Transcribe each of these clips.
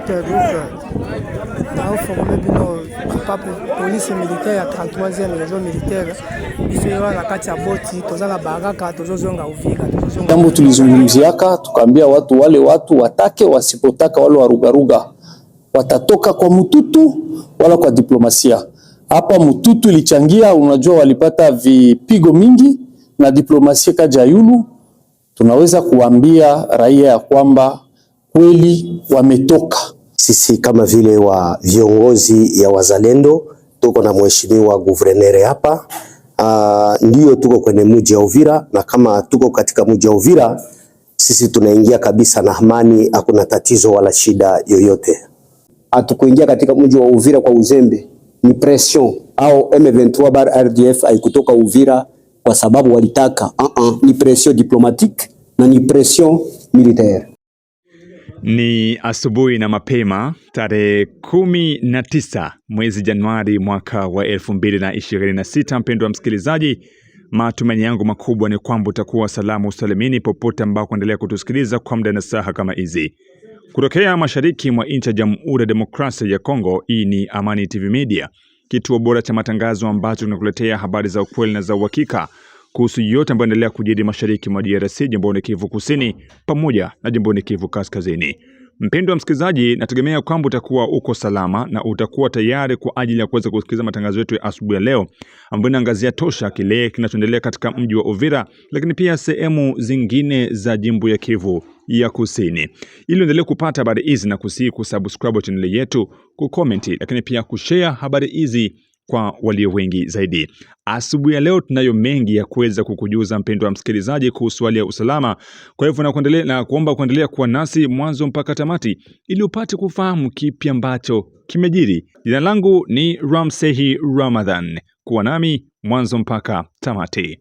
notre groupe a formé une police militaire à 33e région militaire. Bisoa kati ya boti tozala baraka tozozonga Uvira. Jambo tulizungumziaka tukaambia watu wale watu watake wasipotaka wale warugaruga watatoka kwa mututu wala kwa diplomasia. Hapa mututu ilichangia, unajua walipata vipigo mingi na diplomasia kaja yulu. Tunaweza kuambia raia ya kwamba kweli wametoka. Sisi kama vile wa viongozi ya wazalendo tuko na mheshimiwa guvernere hapa. Ndio tuko kwenye mji wa Uvira, na kama tuko katika mji wa Uvira sisi tunaingia kabisa na amani, hakuna tatizo wala shida yoyote. Hatukuingia katika mji wa Uvira kwa uzembe, ni pression au M23 bar RDF haikutoka Uvira kwa sababu walitaka. Ni pression diplomatique na ni pression militaire. Ni asubuhi na mapema tarehe 19 mwezi Januari mwaka wa 2026. Mpendwa msikilizaji, matumaini yangu makubwa ni kwamba utakuwa salama usalimini popote ambako kuendelea kutusikiliza kwa muda na saa kama hizi. Kutokea mashariki mwa nchi ya Jamhuri ya Demokrasia ya Kongo, hii ni Amani TV Media, kituo bora cha matangazo ambacho tunakuletea habari za ukweli na za uhakika kuhusu yote ambayo yanaendelea kujiri mashariki mwa DRC, jimboni Kivu Kusini pamoja na jimboni Kivu Kaskazini. Mpendwa msikilizaji, nategemea kwamba utakuwa uko salama na utakuwa tayari kwa ajili ya kuweza kusikiliza matangazo yetu ya asubuhi ya leo, ambayo inaangazia tosha kile kinachoendelea katika mji wa Uvira, lakini pia sehemu zingine za jimbo ya Kivu ya Kusini. Ili uendelee kupata habari hizi, na kusubscribe channel yetu, kucomment, lakini pia kushare habari hizi kwa walio wengi zaidi. Asubuhi ya leo tunayo mengi ya kuweza kukujuza mpendwa msikilizaji kuhusu hali ya usalama. Kwa hivyo na kuomba kuendelea kuwa nasi mwanzo mpaka tamati ili upate kufahamu kipi ambacho kimejiri. Jina langu ni Ramsehi Ramadhan. Kuwa nami mwanzo mpaka tamati.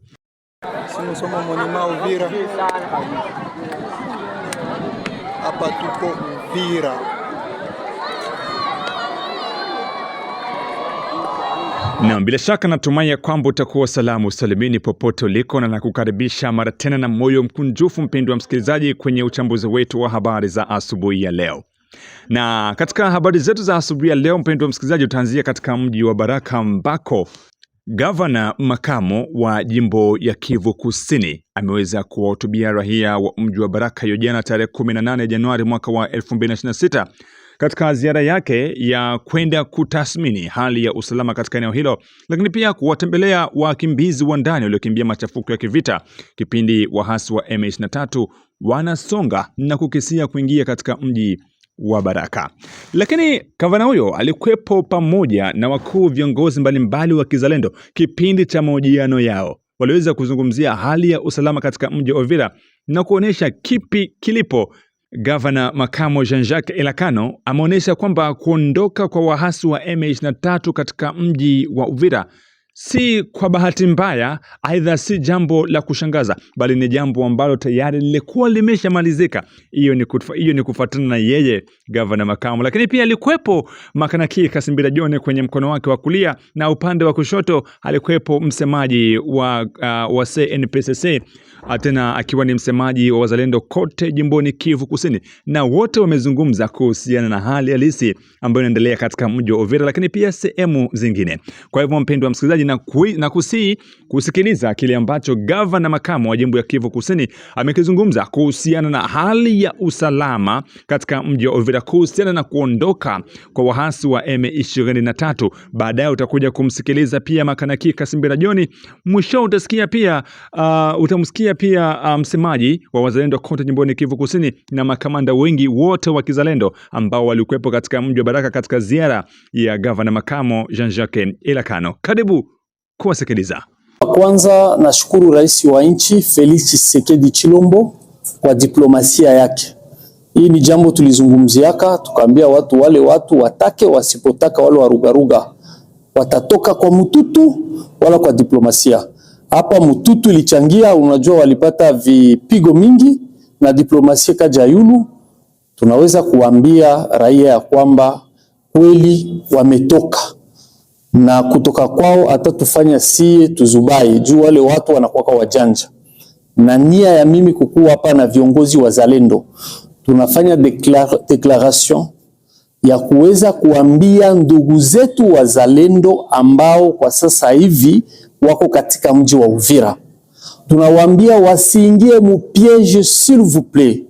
Soma monima Uvira. Hapa tuko Uvira. Na bila shaka natumai kwamba utakuwa salamu usalimini popote uliko, na nakukaribisha mara tena na moyo mkunjufu mpendwa msikilizaji kwenye uchambuzi wetu wa habari za asubuhi ya leo. Na katika habari zetu za asubuhi ya leo mpendwa msikilizaji, utaanzia katika mji wa Baraka ambako gavana makamo wa jimbo ya Kivu Kusini ameweza kuwahutubia raia wa mji wa Baraka hiyo jana tarehe 18 Januari mwaka wa 2026 katika ziara yake ya kwenda kutathmini hali ya usalama katika eneo hilo, lakini pia kuwatembelea wakimbizi wa ndani waliokimbia machafuko ya kivita kipindi wahasi wa M23 wanasonga na kukisia kuingia katika mji wa Baraka. Lakini gavana huyo alikuwepo pamoja na wakuu viongozi mbalimbali wa kizalendo. Kipindi cha mahojiano yao waliweza kuzungumzia hali ya usalama katika mji wa Uvira na kuonesha kipi kilipo. Gavana makamo Jean-Jacques Elakano ameonyesha kwamba kuondoka kwa wahasi wa M23 katika mji wa Uvira si kwa bahati mbaya, aidha si jambo la kushangaza, bali ni jambo ambalo tayari lilikuwa limeshamalizika. Hiyo ni kufuatana na yeye gavana makamu. Lakini pia alikuwepo Makanaki Kasimbira Jone kwenye mkono wake wa kulia, na upande wa kushoto alikuwepo msemaji wa CNPSC, tena akiwa ni msemaji wa wazalendo kote jimboni Kivu Kusini, na wote wamezungumza kuhusiana na hali halisi ambayo inaendelea katika mji wa Uvira, lakini pia sehemu zingine. Kwa hivyo mpendwa msikilizaji, na kusikiliza kile ambacho gavana makamu wa jimbo ya Kivu Kusini amekizungumza kuhusiana na hali ya usalama katika mji wa Uvira, kuhusiana na kuondoka kwa wahasi wa M23. Baadaye utakuja kumsikiliza pia Makanaki Kasimbira Joni. Mwisho utamsikia pia msemaji wa wazalendo kote jimboni Kivu Kusini na makamanda wengi wote wa kizalendo ambao walikuwepo katika mji wa Baraka katika ziara ya gavana makamo Jean-Jacques Elakano. Karibu kuwasikiliza. Kwanza nashukuru rais wa nchi Felix Tshisekedi Chilombo kwa diplomasia yake. Hii ni jambo tulizungumziaka, tukaambia watu wale watu watake wasipotaka wale warugaruga watatoka kwa mututu wala kwa diplomasia. Hapa mututu ilichangia, unajua walipata vipigo mingi na diplomasia kaja yulu. Tunaweza kuambia raia ya kwamba kweli wametoka, na kutoka kwao hata tufanya sie tuzubai juu wale watu wanakuwa wajanja. Na nia ya mimi kukua hapa na viongozi wazalendo tunafanya declaration ya kuweza kuambia ndugu zetu wazalendo ambao kwa sasa hivi wako katika mji wa Uvira. Tunawaambia wasiingie mu piège s'il vous plaît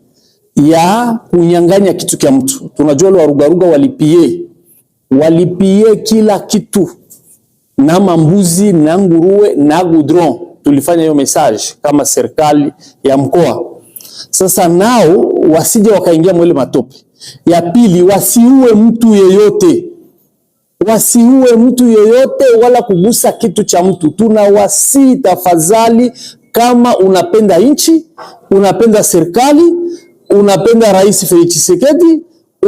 ya kunyang'anya kitu kia mtu. Tunajua wale warugaruga walipie kila kitu, na mambuzi na nguruwe na goudron. Tulifanya hiyo message kama serikali ya mkoa. Sasa nao wasije wakaingia mwele matope. Ya pili, wasiue mtu yeyote wala kugusa kitu cha mtu. Tunawasi tafadhali, kama unapenda nchi, unapenda serikali, unapenda Rais Felix Tshisekedi,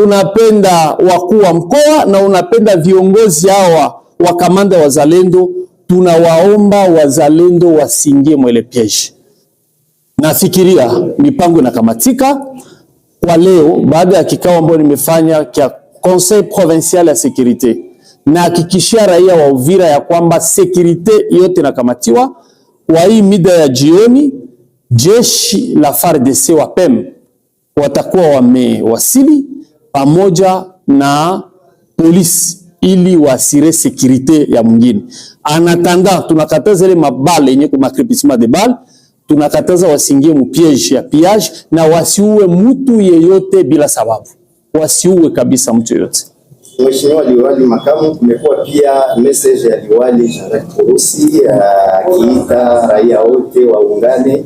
unapenda wakuu wa mkoa na unapenda viongozi hawa wa kamanda wazalendo, tunawaomba wazalendo wasiingie mwele piège. Nafikiria mipango inakamatika kwa leo baada ya kikao ambacho nimefanya kia Conseil Provincial ya Sécurité, na hakikishia raia wa Uvira ya kwamba sécurité yote inakamatiwa. Kwa hii mida ya jioni, jeshi la FARDC wa PEM watakuwa wamewasili pamoja na polisi ili wasire sécurité ya mwingine. Anatanda tunakataza ile mabale yenye kuma crépissement de balle, tunakataza wasingie mu piège ya pillage, na wasiue mtu yeyote bila sababu. Wasiue kabisa mtu yeyote. Mheshimiwa Liwali Makamu, kumekuwa pia message ya Liwali Jean-Jacques Purusi akiita raia wote waungane.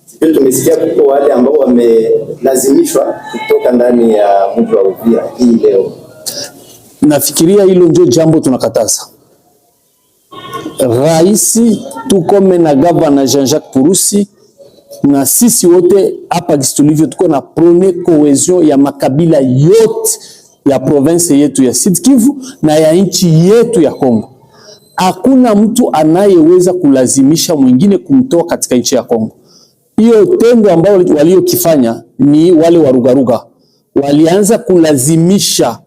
Sisi tumesikia kuko wale ambao wamelazimishwa kutoka ndani ya mji wa Uvira hii leo. Nafikiria hilo ndio jambo tunakataza. Raisi tukome na gavana Jean-Jacques Purusi na sisi wote hapa tulivyo, tuko na prone cohesion ya makabila yote ya province yetu ya Sud Kivu na ya nchi yetu ya Kongo. Hakuna mtu anayeweza kulazimisha mwingine kumtoa katika nchi ya Kongo. Hiyo tendo ambao waliokifanya ni wale warugaruga. Walianza kulazimisha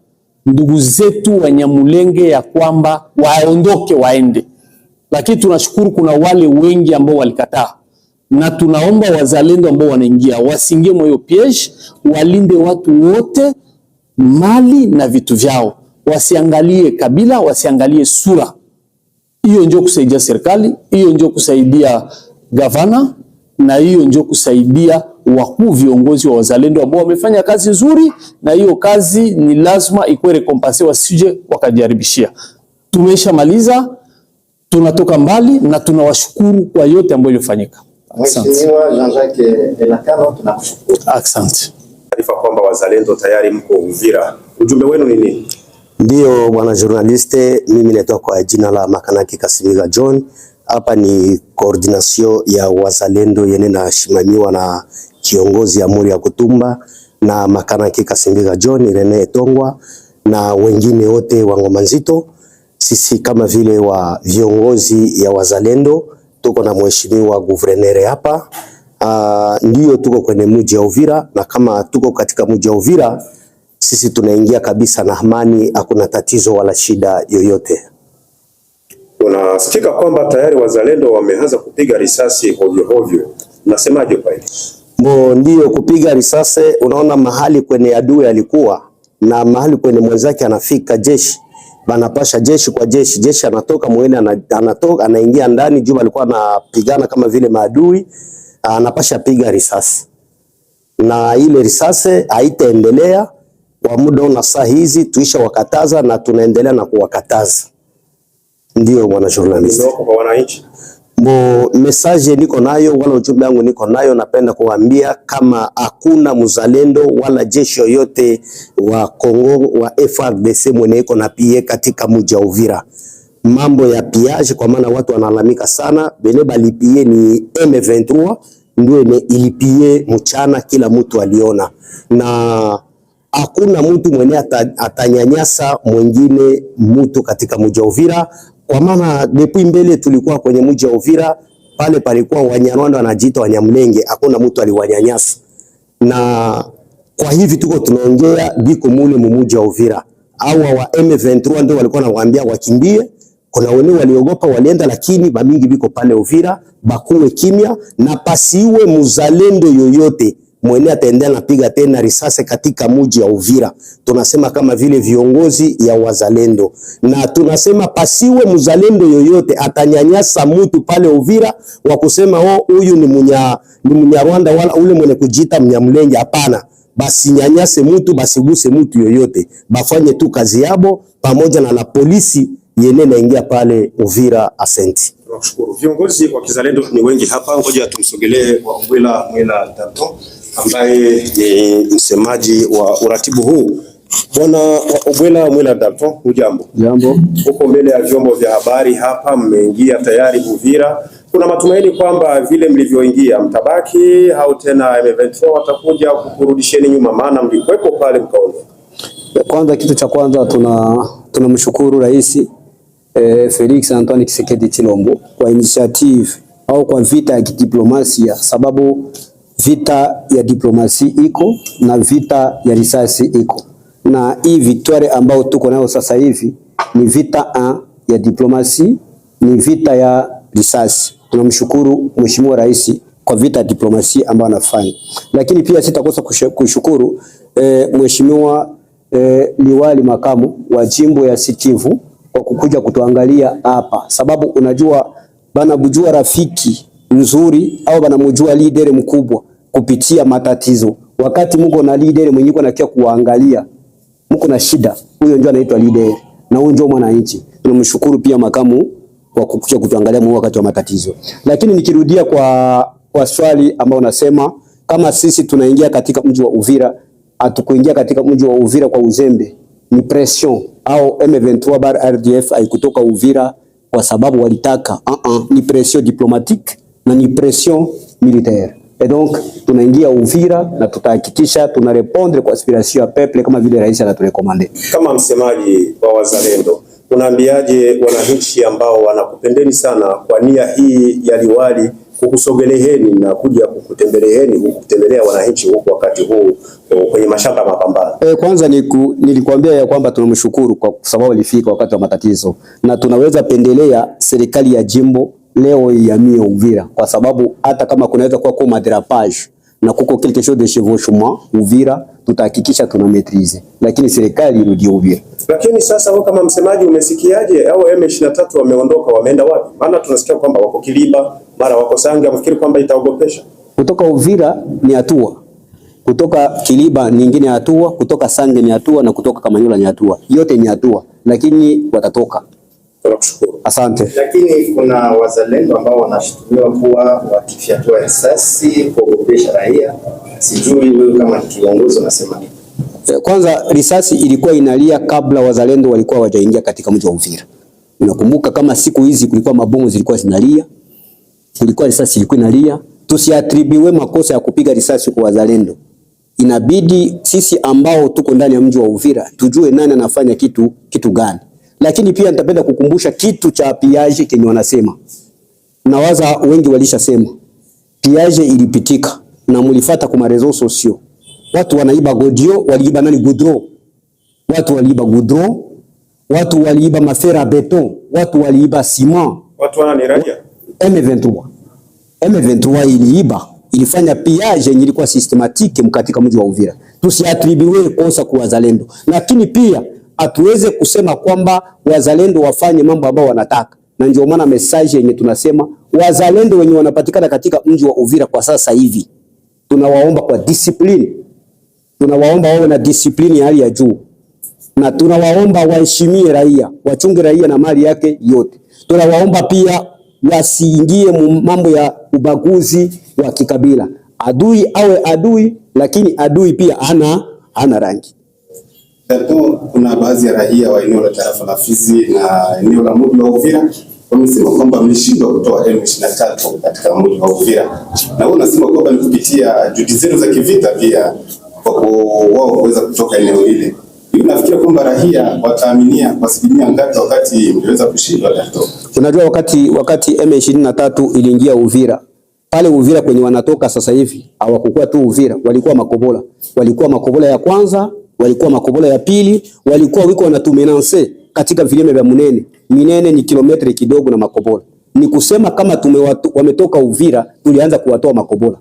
ndugu zetu wa Nyamulenge ya kwamba waondoke waende. Lakini tunashukuru kuna wale wengi ambao walikataa. Na tunaomba wazalendo ambao wanaingia wasiingie moyo piège, walinde watu wote, mali na vitu vyao. Wasiangalie kabila, wasiangalie sura. Hiyo ndio kusaidia serikali, hiyo ndio kusaidia gavana, na hiyo ndio kusaidia wakuu viongozi wa wazalendo ambao wamefanya kazi nzuri, na hiyo kazi ni lazima ikuwe recompense, wasije wakajaribishia. Tumesha maliza, tunatoka mbali na tunawashukuru kwa yote ambayo ilifanyika. Mheshimiwa Jean-Jacques Elakano, tunakushukuru. Asante. Taarifa kwamba wazalendo tayari mko Uvira. Ujumbe wenu ni nini? Ndio bwana journaliste, mimi natoka kwa jina la Makanaki Kasimiga John. Hapa ni coordination ya wazalendo yenye na shimamiwa na kiongozi ya Muri ya Kutumba na Makanaki Kasimiga John, Rene Etongwa na wengine wote wa Ngoma Nzito. Sisi kama vile wa viongozi ya wazalendo tuko na mheshimiwa guvernere hapa. Ndio tuko kwenye mji wa Uvira, na kama tuko katika mji wa Uvira sisi tunaingia kabisa na amani, hakuna tatizo wala shida yoyote. Unasikika kwamba tayari wazalendo wameanza kupiga risasi hovyo hovyo. Unasemaje kwa hili? Ndio kupiga risasi, unaona mahali kwenye adui alikuwa na mahali kwenye mwenzake anafika, jeshi banapasha jeshi kwa jeshi, jeshi anatoka mwene anatoka anaingia ndani, Juma alikuwa anapigana kama vile maadui, anapasha piga risasi, na ile risasi haitaendelea kwa muda na saa hizi tuisha wakataza na tunaendelea na kuwakataza. Ndio bwana journalist. Ndio kwa wananchi. Message niko nayo wala ujumbe wangu niko nayo, napenda kuambia kama hakuna mzalendo wala jeshi yoyote wa Kongo wa FARDC mwenye iko na pie katika mji wa Uvira. Mambo ya piage, kwa maana watu wanalalamika sana, bene balipie ni M23 ndio ilipie mchana, kila mtu aliona, na hakuna mtu mwenye atanyanyasa mwingine mtu katika mji wa Uvira. Kwa maana depuis mbele tulikuwa kwenye mji wa Uvira, pale palikuwa Wanyarwanda wanajiita Wanyamulenge, hakuna mtu aliwanyanyasa. Na kwa hivi tuko tunaongea biko mule mji wa Uvira, hawa wa M23 ndio walikuwa wanawaambia wakimbie. Kuna wale waliogopa walienda, lakini bamingi biko pale Uvira, bakuwe kimya na pasiwe muzalendo yoyote mwenye ataendelea napiga tena risasi katika mji ya Uvira. Tunasema kama vile viongozi ya wazalendo, na tunasema pasiwe mzalendo yoyote atanyanyasa mtu pale Uvira wa kusema huyu ni Mnyarwanda wala ule mwenye kujita Mnyamulenge. Hapana, basi nyanyase mtu, basi guse mtu yoyote, bafanye tu kazi yabo pamoja na la polisi yene naingia pale Uvira. Asante. Tunashukuru. Viongozi wa kizalendo ni wengi hapa, ngoja tumsogelee wa Obwela Mwela Dalton ambaye ni msemaji wa uratibu huu. Bwana Obwela Mwela Dalton, hujambo? Jambo. Huko mbele ya vyombo vya habari hapa, mmeingia tayari Uvira. Kuna matumaini kwamba vile mlivyoingia mtabaki au tena M23 watakuja kukurudisheni nyuma, maana mlikuwepo pale mkaondoka? Kwanza, kitu cha kwanza tunamshukuru Rais Felix Antoine Tshisekedi Tshilombo kwa initiative au kwa vita ya kidiplomasia, sababu vita ya diplomasi iko na vita ya risasi iko, na hii victoire ambao tuko nayo sasa hivi ni vita ya diplomasi, ni vita ya risasi. Tunamshukuru Mheshimiwa Rais kwa vita ya diplomasi ambayo anafanya, lakini pia sitakosa kushukuru Mheshimiwa liwali makamu wa jimbo ya Kivu kwa kukuja kutuangalia hapa, sababu unajua bana bujua rafiki nzuri au bana mjua leader mkubwa kupitia matatizo. Wakati mko na leader mwenye yuko nakia kuangalia mko na shida, huyo ndio anaitwa leader na huyo ndio mwananchi. Tunamshukuru pia makamu kwa kukuja kutuangalia wakati wa matatizo. Lakini nikirudia kwa swali ambao unasema kama sisi tunaingia katika mji wa Uvira, hatukuingia katika mji wa Uvira kwa uzembe, ni pression au M23 RDF haikutoka Uvira kwa sababu walitaka, ni pression diplomatique na ni pression militaire. Et donc tunaingia Uvira na tutahakikisha tunarepondre kwa aspiration ya peuple kama vile rais anaturekomande. Kama msemaji wa wazalendo, unaambiaje wananchi ambao wanakupendeni sana kwa nia hii ya liwali kukusogeleheni na kuja kukutembeleeni, kutembelea wananchi huko wakati huu kwenye mashamba ya mapambano? Kwanza nilikwambia ya kwamba tunamshukuru kwa sababu alifika wakati wa matatizo, na tunaweza pendelea serikali ya jimbo leo ihamie Uvira, kwa sababu hata kama kunaweza kuwa kwa maderapage na kuko quelque chose de chevauchement Uvira, tutahakikisha tuna maîtriser, lakini serikali irudi Uvira. Lakini sasa wewe kama msemaji umesikiaje au M23 wameondoka, wameenda wapi? Maana tunasikia kwamba wako Kiliba, mara wako Sange, mfikiri kwamba itaogopesha? Kutoka Uvira ni hatua, kutoka Kiliba nyingine hatua, kutoka Sange ni hatua, na kutoka Kamanyola ni hatua. Yote ni hatua, lakini watatoka. Tunakushukuru. Asante. Lakini kuna wazalendo ambao wanashutumiwa kuwa wakifyatua risasi kuogopesha raia. Sijui wewe kama kiongozi unasema nini? Kwanza, risasi ilikuwa inalia kabla wazalendo walikuwa hawajaingia katika mji wa Uvira. Unakumbuka kama siku hizi kulikuwa mabomu zilikuwa zinalia, kulikuwa risasi ilikuwa inalia. Tusiatribiwe makosa ya kupiga risasi kwa wazalendo. Inabidi sisi ambao tuko ndani ya mji wa Uvira tujue nani anafanya kitu gani. Lakini pia nitapenda kukumbusha kitu cha piage kenye wanasema. Nawaza wengi walishasema. Piage ilipitika na mlifuata kwa marezo sosio. Watu wanaiba godio, waliiba nani goudron? Watu waliiba goudron, watu waliiba mafera beton, watu waliiba ciment. Watu wana ni raia? M23 iliiba, ilifanya piage yenye ilikuwa systematique mkatika mji wa Uvira. Tusiatribiwe kosa kwa wazalendo. Lakini pia atuweze kusema kwamba wazalendo wafanye mambo ambao wanataka. Na ndio maana message yenye tunasema wazalendo wenye wanapatikana katika mji wa Uvira kwa sasa hivi, tunawaomba kwa discipline. Tunawaomba wawe na discipline ya hali ya juu. Na tunawaomba waheshimie raia, wachunge raia na mali yake yote. Tunawaomba pia wasiingie mambo ya ubaguzi wa kikabila. Adui awe adui, lakini adui pia hana rangi. Tato, kuna baadhi ya raia wa eneo la tarafa la Fizi na eneo la mji wa Uvira wamesema kwamba mlishindwa kutoa M23 katika mji wa Uvira, na wewe unasema kwamba ni kupitia juhudi zenu za kivita pia kwa wao kuweza kutoka eneo lile. Unafikiri kwamba raia wataaminia kwa asilimia ngapi wakati mliweza kushindwa Tato? Unajua wakati M23 iliingia Uvira, pale Uvira kwenye wanatoka sasa hivi hawakukuwa tu Uvira, walikuwa Makobola. Walikuwa Makobola ya kwanza, walikuwa Makobola ya pili, walikuwa wiko wanatumenanse katika vilima vya Munene. Minene ni kilometri kidogo na Makobola. Ni kusema kama wametoka Uvira, tulianza kuwatoa Makobola.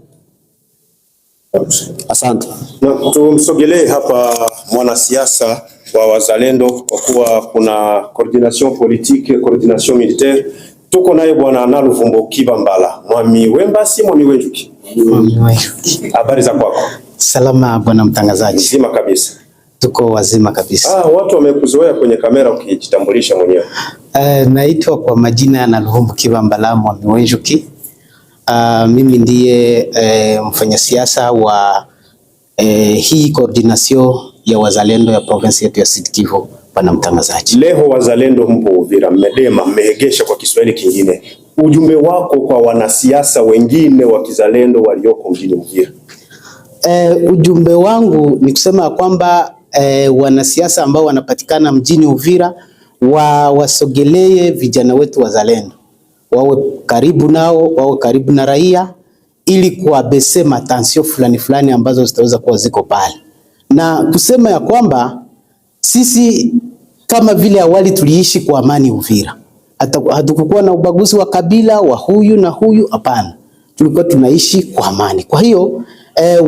Asante. Na tumsogelee hapa mwanasiasa wa wazalendo kwa kuwa kuna coordination politique, coordination militaire. Tuko naye bwana Naluvumbo Kibambala. Mwami Wembasi, Mwami Wenjuki. Habari za kwako? Salama bwana mtangazaji. Zima kabisa. Tuko wazima kabisa. Watu wamekuzoea kwenye kamera ukijitambulisha mwenyewe. Naitwa kwa majina ya Naluvumbo Kibambala Mwami Wenjuki. Mimi ndiye mfanyasiasa wa hii coordination ya wazalendo ya province yetu ya Sud Kivu bwana mtangazaji. Leo wazalendo mpo Uvira, mmedema, mmehegesha kwa Kiswahili kingine. Ujumbe wako kwa wanasiasa wengine wa kizalendo walioko mjini Uvira? Ujumbe wangu ni kusema kwamba wanasiasa ambao wanapatikana mjini Uvira wasogelee vijana wetu wazalendo, wawe karibu nao, wawe karibu na raia, ili kuabese matansio fulani fulani ambazo zitaweza kuwa ziko pale, na kusema ya kwamba sisi kama vile awali tuliishi kwa amani Uvira. Hatukukuwa na ubaguzi wa kabila wa huyu na huyu, hapana. Tulikuwa tunaishi kwa amani. Kwa hiyo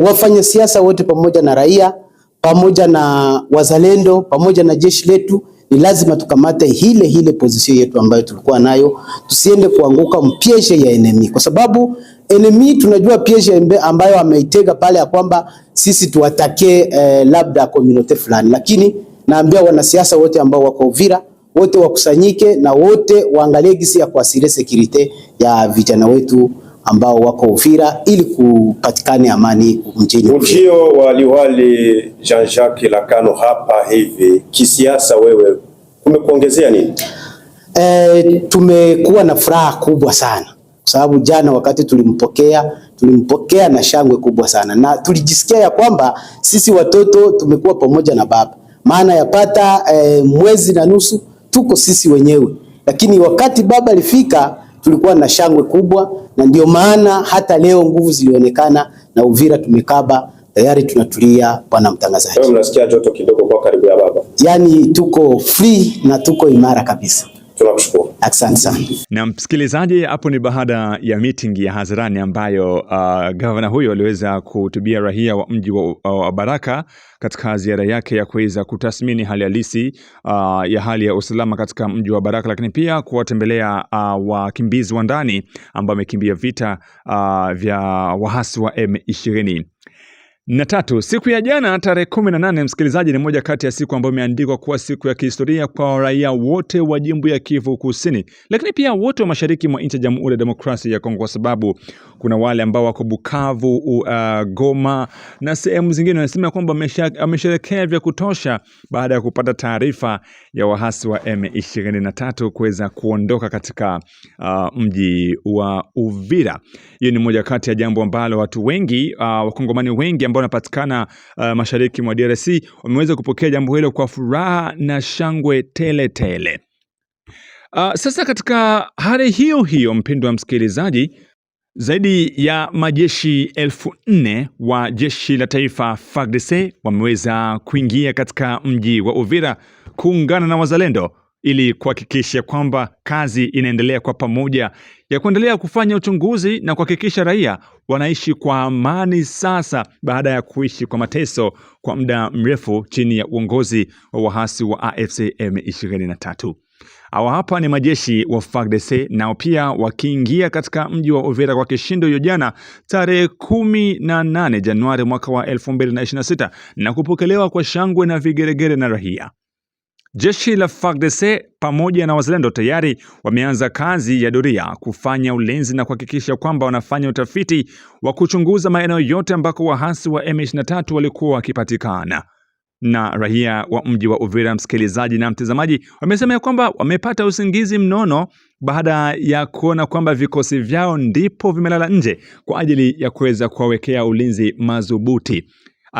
wafanya siasa wote pamoja na raia, pamoja na wazalendo, pamoja na jeshi letu, ni lazima tukamate hile position yetu ambayo tulikuwa nayo, tusiende kuanguka mpieshe ya enemy, kwa sababu enemy tunajua pieshe ambayo ameitega pale ya kwamba sisi tuatake labda community fulani, lakini naambia wanasiasa wote ambao wako Uvira wote wakusanyike na wote waangalie gisi ya kuasiria security ya vijana wetu ambao wako Uvira ili kupatikane amani mjini. Ujio wa liwali Jean-Jacques Lacano hapa hivi kisiasa, wewe kumekuongezea nini? Tumekuwa na furaha kubwa sana kwa sababu jana wakati tulimpokea na shangwe kubwa sana, na tulijisikia ya kwamba sisi watoto tumekuwa pamoja na baba, maana yapata mwezi na nusu tuko sisi wenyewe, lakini wakati baba alifika tulikuwa na shangwe kubwa, na ndio maana hata leo nguvu zilionekana na Uvira tumekaba tayari, tunatulia bwana mtangazaji. Wewe mnasikia joto kidogo kwa karibu ya baba? Yani tuko free na tuko imara kabisa. Tunakushukuru. Asante sana. Na msikilizaji, hapo ni baada ya meeting ya hadharani ambayo gavana huyo aliweza kuhutubia raia wa mji wa Baraka katika ziara yake ya kuweza kutathmini hali halisi ya hali ya usalama katika mji wa Baraka, lakini pia kuwatembelea wakimbizi wa ndani ambao wamekimbia vita vya wahasi wa M23. Siku ya jana tarehe 18, msikilizaji, ni moja kati ya siku ambayo imeandikwa kuwa siku ya kihistoria kwa raia wote wa jimbo ya Kivu Kusini, lakini pia wote wa mashariki mwa nchi ya Jamhuri ya Demokrasia ya Kongo, kwa sababu kuna wale ambao wako Bukavu, Goma na sehemu zingine wanasema kwamba wamesherekea vya kutosha baada ya kupata taarifa ya wahasi wa M23 kuweza kuondoka katika mji wa Uvira. Hiyo ni moja kati ya jambo ambalo watu wengi, wakongomani wengi ambao wanapatikana mashariki mwa DRC wameweza kupokea jambo hilo kwa furaha na shangwe tele tele. Sasa katika hali hiyo mpendwa msikilizaji, zaidi ya majeshi 4,000 wa jeshi la taifa FARDC wameweza kuingia katika mji wa Uvira kuungana na wazalendo ili kuhakikisha kwamba kazi inaendelea kwa pamoja ya kuendelea kufanya uchunguzi na kuhakikisha raia wanaishi kwa amani sasa baada ya kuishi kwa mateso kwa muda mrefu chini ya uongozi wa wahasi wa AFC M23. Hawa hapa ni majeshi wa FARDC nao pia wakiingia katika mji wa Uvira kwa kishindo hiyo jana tarehe 18 Januari mwaka wa 2026 na kupokelewa kwa shangwe na vigeregere na raia. Jeshi la FARDC pamoja na wazalendo tayari wameanza kazi ya doria kufanya ulinzi na kuhakikisha kwamba wanafanya utafiti wa kuchunguza maeneo yote ambako wahasi wa M23 walikuwa wakipatikana. Na raia wa mji wa Uvira, msikilizaji na mtazamaji, wamesema ya kwamba wamepata usingizi mnono baada ya kuona kwamba vikosi vyao ndipo vimelala nje kwa ajili ya kuweza kuwawekea ulinzi madhubuti.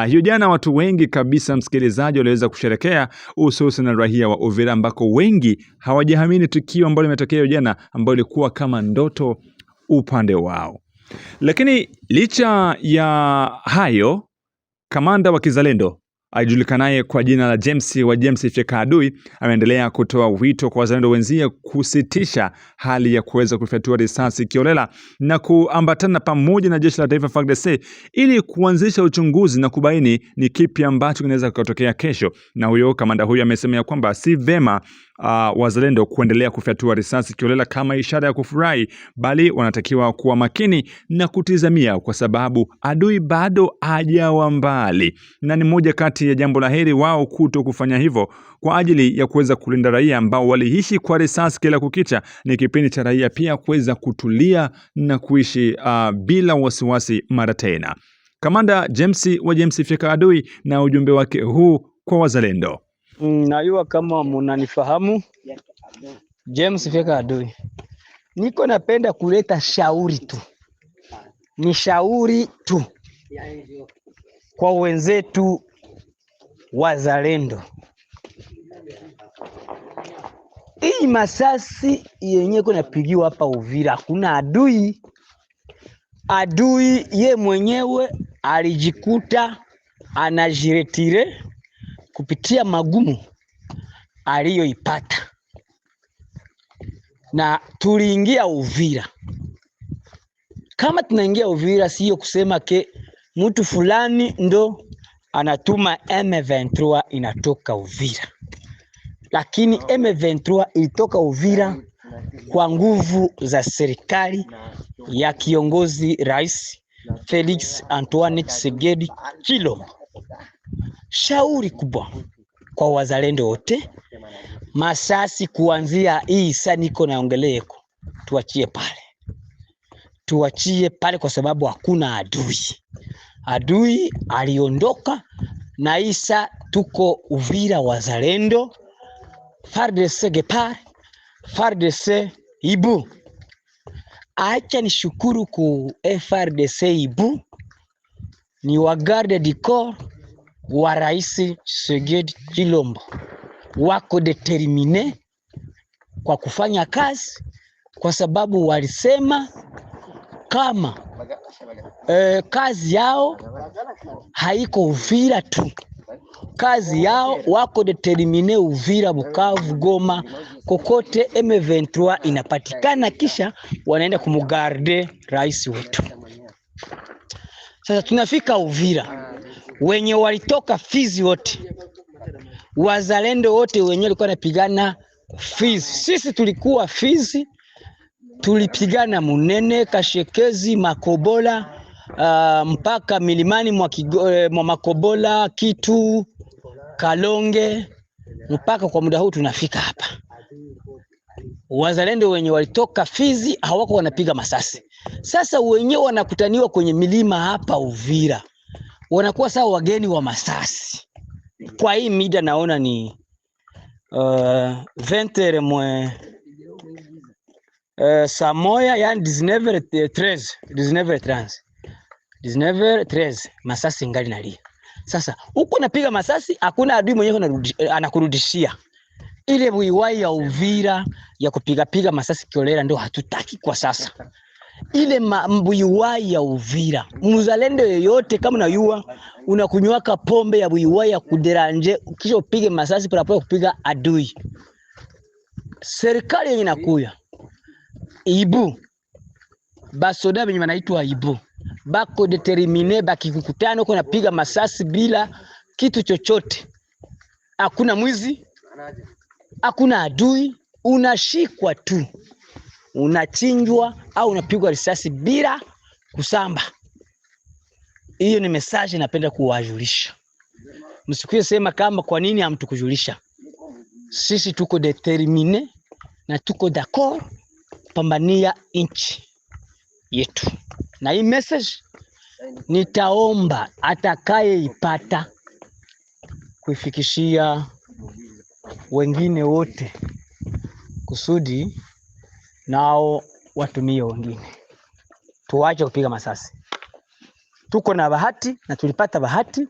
Hiyo jana watu wengi kabisa, msikilizaji, waliweza kusherekea, hususan na raia wa Uvira ambako wengi hawajaamini tukio ambalo limetokea hiyo jana, ambalo lilikuwa kama ndoto upande wao. Lakini licha ya hayo, kamanda wa kizalendo ajulikanaye kwa jina la James wa James Fyeka Adui ameendelea kutoa wito kwa wazalendo wenzie kusitisha hali ya kuweza kufyatua risasi kiolela na kuambatana pamoja na jeshi la taifa FARDC ili kuanzisha uchunguzi na kubaini ni kipi ambacho kinaweza kutokea kesho. Na huyo kamanda huyo amesema kwamba si vema wazalendo kuendelea kufyatua risasi kiolela kama ishara ya kufurahi, bali wanatakiwa kuwa makini na kutizamia, kwa sababu adui bado hajawa mbali, na ni moja kati ya jambo la heri wao kuto kufanya hivyo kwa ajili ya kuweza kulinda raia ambao waliishi kwa risasi kila kukicha. Ni kipindi cha raia pia kuweza kutulia na kuishi bila wasiwasi mara tena. Kamanda James wa James Fyeka Adui na ujumbe wake huu kwa wazalendo. Najua kama mnanifahamu, James Fyeka Adui. Niko napenda kuleta shauri tu. Ni shauri tu kwa wenzetu wazalendo. Hii masasi yenyewe kunapigiwa hapa Uvira, hakuna adui. Adui ye mwenyewe alijikuta anajiretire kupitia magumu aliyoipata, na tuliingia Uvira. Kama tunaingia Uvira, sio kusema ke mtu fulani ndo anatuma M23 inatoka Uvira, lakini M23 ilitoka Uvira kwa nguvu za serikali ya kiongozi Rais Felix Antoine Tshisekedi Tshilombo. Shauri kubwa kwa wazalendo wote, masasi kuanzia hii saa niko naongeleko, tuachie pale kwa sababu hakuna adui. Adui aliondoka na isa tuko Uvira wazalendo, FARDC Gepard, FARDC Ibu. Acha ni shukuru ku FARDC Ibu, ni wa garde du corps wa Rais Tshisekedi Tshilombo, wako determine kwa kufanya kazi, kwa sababu walisema kama kazi yao haiko Uvira tu, kazi yao wako determine Uvira, Bukavu, Goma, kokote M23 inapatikana, kisha wanaenda kumugarde rais wetu. Sasa tunafika Uvira, wenye walitoka Fizi wote, wazalendo wote wenye walikuwa napigana Fizi. Sisi tulikuwa Fizi, tulipigana Munene, Kashekezi, Makobola, mpaka milimani mwa Makobola, Kitu, Kalonge, mpaka kwa muda huu tunafika hapa. Wazalendo wenye walitoka Fizi hawako wanapiga masasi. Sasa wenyewe wanakutaniwa kwenye milima hapa Uvira, wanakuwa sawa wageni wa masasi. Kwa hii mida naona ni 20 mwe saa moja, yani 19:13 masasi ngali nalia. Sasa huko napiga masasi, hakuna adui mwenyewe anakurudishia. Ile buiwai ya Uvira ya kupiga masasi kiolela ndio hatutaki kwa sasa. Ile buiwai ya Uvira, mzalendo yoyote kama unayua unakunywaka pombe ya buiwai ya kuderanje, kisha upige masasi para kupiga adui. Serikali yenye nakuya Ibu, basoda benye wanaitwa Ibu, bako determine, bakikukutana uko napiga masasi bila kitu chochote. Hakuna mwizi, hakuna adui, unashikwa tu, unachinjwa au unapigwa risasi bila kusamba. Hiyo ni message napenda kuwajulisha. Msikuye sema kama kwa nini hamtukujulisha. Sisi tuko determine na tuko d'accord pambania inchi yetu. Na hii message nitaomba atakaye ipata kuifikishia wengine wote, kusudi nao watumie wengine. Tuache kupiga masasi. Tuko na bahati na tulipata bahati.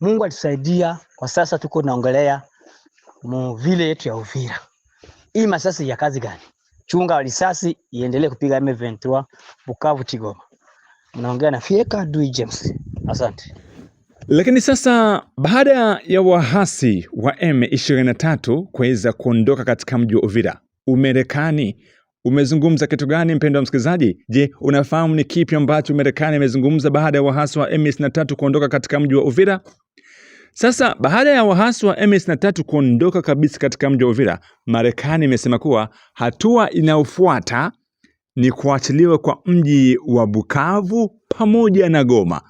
Mungu alitusaidia, kwa sasa tuko naongelea vile yetu ya Uvira. Hii masasi ya kazi gani? Chunga risasi iendelee kupiga M23 Bukavu, Tigoma. Mnaongea na Fyeka Adui James. Asante. Lakini sasa baada ya wahasi wa M23 kuweza kuondoka katika mji wa Uvira, Umarekani umezungumza kitu gani, mpendwa msikilizaji? Je, unafahamu ni kipi ambacho Marekani imezungumza baada ya wahasi wa M23 kuondoka katika mji wa Uvira? Sasa baada ya wahasi wa M23 kuondoka kabisa katika mji wa Uvira, Marekani imesema kuwa hatua inayofuata ni kuachiliwa kwa mji wa Bukavu pamoja na Goma.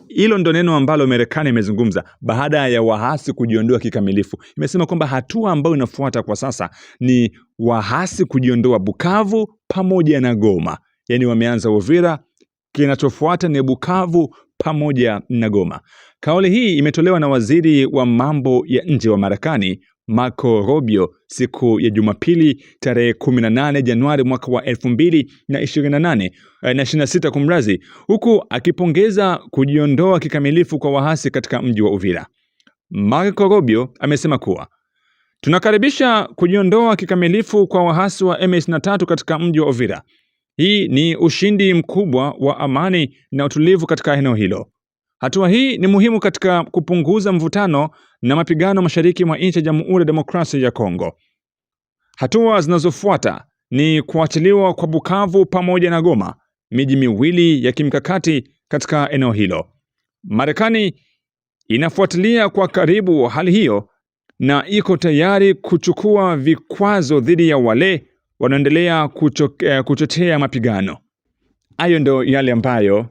Hilo ndo neno ambalo Marekani imezungumza baada ya wahasi kujiondoa kikamilifu. Imesema kwamba hatua ambayo inafuata kwa sasa ni wahasi kujiondoa Bukavu pamoja na Goma. Yaani wameanza Uvira, kinachofuata ni Bukavu pamoja na Goma. Kauli hii imetolewa na waziri wa mambo ya nje wa Marekani Marco Rubio siku ya Jumapili tarehe 18 Januari mwaka wa 2026 kumrazi, huku akipongeza kujiondoa kikamilifu kwa wahasi katika mji wa Uvira. Marco Rubio amesema kuwa tunakaribisha kujiondoa kikamilifu kwa wahasi wa M23 katika mji wa Uvira. Hii ni ushindi mkubwa wa amani na utulivu katika eneo hilo. Hatua hii ni muhimu katika kupunguza mvutano na mapigano mashariki mwa nchi ya Jamhuri ya Demokrasia ya Kongo. Hatua zinazofuata ni kuachiliwa kwa Bukavu pamoja na Goma, miji miwili ya kimkakati katika eneo hilo. Marekani inafuatilia kwa karibu hali hiyo na iko tayari kuchukua vikwazo dhidi ya wale wanaendelea kuchochea mapigano. Hayo ndio yale ambayo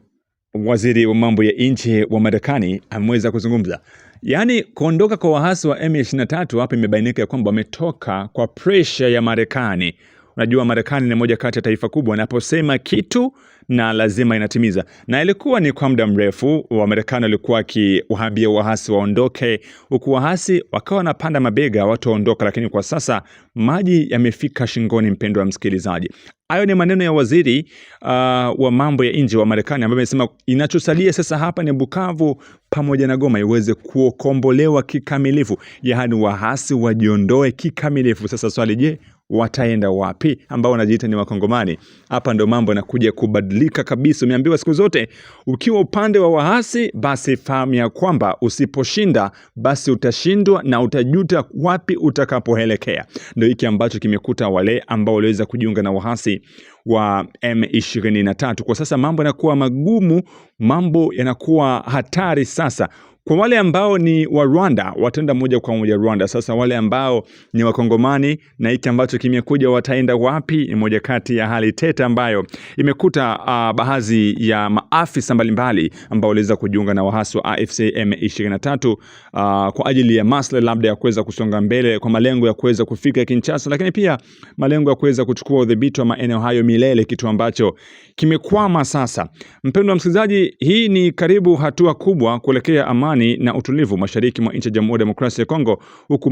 waziri wa mambo ya nje wa Marekani ameweza kuzungumza. Yaani kuondoka kwa wahasi wa M23 hapa imebainika kwamba wametoka kwa pressure ya Marekani. Unajua Marekani ni moja kati ya taifa kubwa, anaposema kitu na lazima inatimiza. Na ilikuwa ni kwa muda mrefu wa Marekani walikuwa wakiwaambia wahasi waondoke, huku wahasi wakawa wanapanda mabega watu waondoka, lakini kwa sasa maji yamefika shingoni, mpendwa msikilizaji. Hayo ni maneno ya waziri wa mambo ya nje wa Marekani ambaye amesema inachosalia sasa hapa ni Bukavu pamoja na Goma iweze kukombolewa kikamilifu, yaani wahasi wajiondoe kikamilifu. Sasa swali, je, wataenda wapi ambao wanajiita ni Wakongomani? Hapa ndo mambo yanakuja kubadilika kabisa. Umeambiwa siku zote ukiwa upande wa wahasi, basi fahamu ya kwamba usiposhinda basi utashindwa na utajuta wapi utakapoelekea. Ndio hiki ambacho kimekuta wale ambao waliweza kujiunga na wahasi wa M23. Kwa sasa mambo yanakuwa magumu, mambo yanakuwa hatari sasa. Kwa wale ambao ni wa Rwanda, wataenda moja kwa moja Rwanda. Sasa wale ambao ni Wakongomani na hiki ambacho kimekuja wataenda wapi? Ni moja kati ya hali tete ambayo imekuta baadhi ya maafisa mbalimbali ambao waliweza kujiunga na wahasi wa AFC M23 kwa ajili ya maslahi labda ya kuweza kusonga mbele kwa malengo ya kuweza kufika Kinshasa, lakini pia malengo ya kuweza kuchukua udhibiti wa maeneo hayo milele, kitu ambacho kimekwama sasa. Mpendwa msikilizaji, hii ni karibu hatua kubwa kuelekea amani na utulivu mashariki mwa nchi ya Jamhuri ya Demokrasia ya Kongo, huku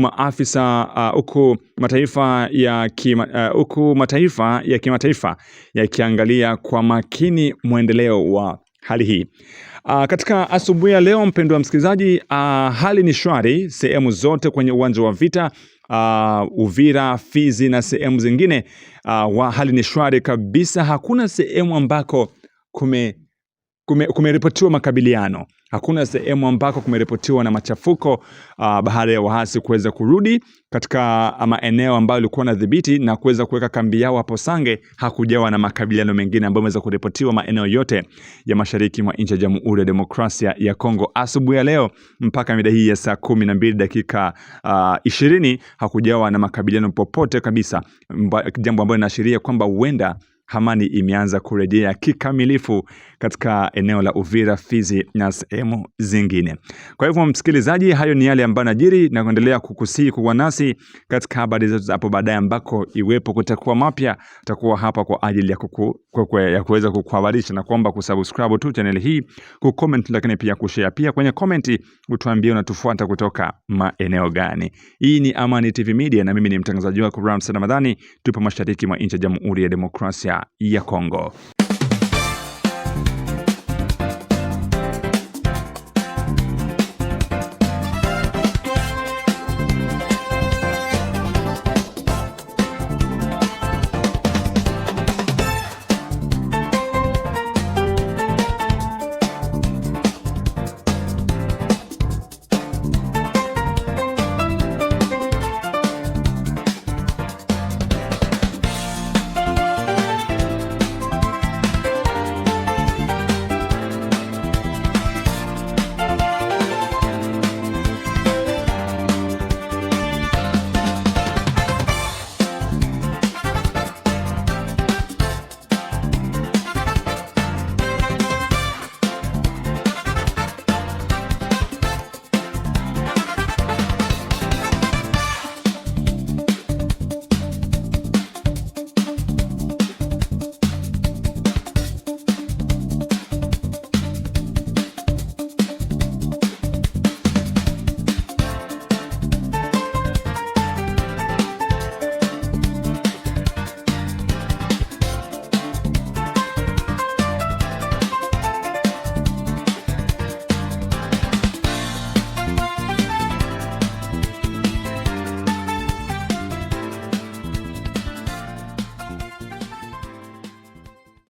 mataifa ya kimataifa yakiangalia kwa makini muendeleo wa hali hii. Katika asubuhi ya leo, mpendwa msikilizaji, hali ni shwari sehemu zote kwenye uwanja wa vita, Uvira, Fizi na sehemu zingine. Hali ni shwari kabisa, hakuna sehemu ambako kumeripotiwa makabiliano. Hakuna sehemu ambako kumeripotiwa na machafuko baada ya wahasi kuweza kurudi katika maeneo ambayo walikuwa na dhibiti na kuweza kuweka kambi yao hapo Sange. Hakujawa na makabiliano mengine ambayo yameweza kuripotiwa maeneo yote ya mashariki mwa nchi ya Jamhuri ya Demokrasia ya Kongo. Asubuhi ya leo mpaka mida hii ya saa 12 dakika 20 hakujawa na makabiliano popote kabisa, jambo ambalo linaashiria kwamba huenda amani imeanza kurejea kikamilifu katika eneo la Uvira, Fizi na sehemu zingine. Kwa hivyo msikilizaji, hayo ni yale ambayo najiri na kuendelea kukusihi kuwa nasi katika habari zetu hapo baadaye, ambako iwepo kutakuwa mapya takuwa hapa kwa ajili ya kuweza kukuhabarisha, na kuomba kusubscribe tu channel hii, kucomment, lakini pia kushare. Pia kwenye comment utuambie unatufuata kutoka maeneo gani. Hii ni Amani TV Media na mimi ni mtangazaji wako Ramsa Ramadhani. Tupo mashariki mwa nchi ya Jamhuri ya Demokrasia ya Kongo.